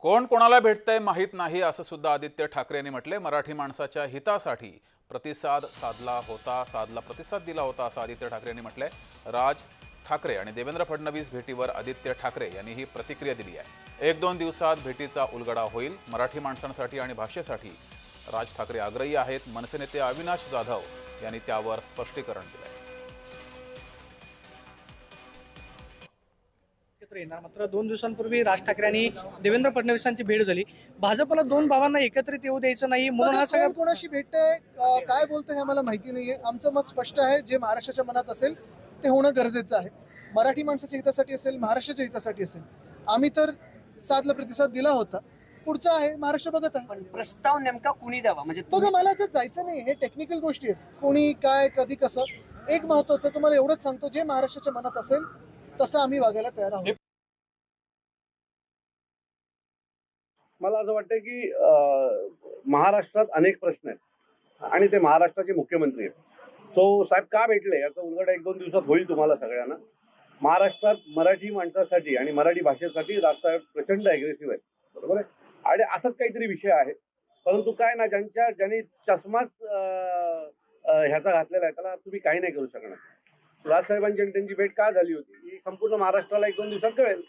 कोण कोणाला भेटतंय माहीत नाही असं सुद्धा आदित्य ठाकरे यांनी म्हटले। मराठी माणसाच्या हितासाठी प्रतिसाद दिला होता असं आदित्य ठाकरे यांनी म्हटलंय। राज ठाकरे आणि देवेंद्र फडणवीस भेटीवर आदित्य ठाकरे यांनी ही प्रतिक्रिया दिली आहे। 1-2 दिवसात भेटीचा उलगडा होईल। मराठी माणसांसाठी आणि भाषेसाठी राज ठाकरे आग्रही आहेत। मनसे नेते अविनाश जाधव यांनी त्यावर स्पष्टीकरण दिलंय। येणार मात्र 2 दिवसांपूर्वी राज ठाकरे आणि देवेंद्र फडणवीसांची भेट झाली। भाजपला दोन भावांना एकत्रित येऊ द्यायचं नाही म्हणून हा सगळा कोणाशी भेटतंय काय बोलतंय हे आम्हाला माहिती नाहीये। आमचं मत स्पष्ट आहे, जे महाराष्ट्राच्या मनात असेल ते होणं गरजेचं आहे। मराठी माणसाच्या हितासाठी असेल, महाराष्ट्राच्या हितासाठी असेल, आम्ही तर साधला प्रतिसाद दिला होता। पुढचा आहे महाराष्ट्र बघत आहे। पण प्रस्ताव नेमका कुणी द्यावा म्हणजे बघा, मला तर जायचं नाही, हे टेक्निकल गोष्टी आहेत, कोणी काय कधी कसं। एक महत्वाचं तुम्हाला एवढंच सांगतो, जे महाराष्ट्राच्या मनात असेल तसं आम्ही वागायला तयार आहोत। मला असं वाटतं की महाराष्ट्रात अनेक प्रश्न आहेत आणि ते महाराष्ट्राचे मुख्यमंत्री आहेत। सो साहेब का भेटले याचा उलगडा 1-2 दिवसात होईल तुम्हाला सगळ्यांना। महाराष्ट्रात मराठी माणसासाठी आणि मराठी भाषेसाठी राजसाहेब प्रचंड अग्रेसिव्ह आहेत, बरोबर आहे। आणि असंच काहीतरी विषय आहे, परंतु काय ना, ज्यांनी चष्माच ह्याचा घातलेला आहे त्याला तुम्ही काही नाही करू शकणार। राजसाहेबांची त्यांची भेट का झाली होती ही संपूर्ण महाराष्ट्राला 1-2 दिवसात कळेल।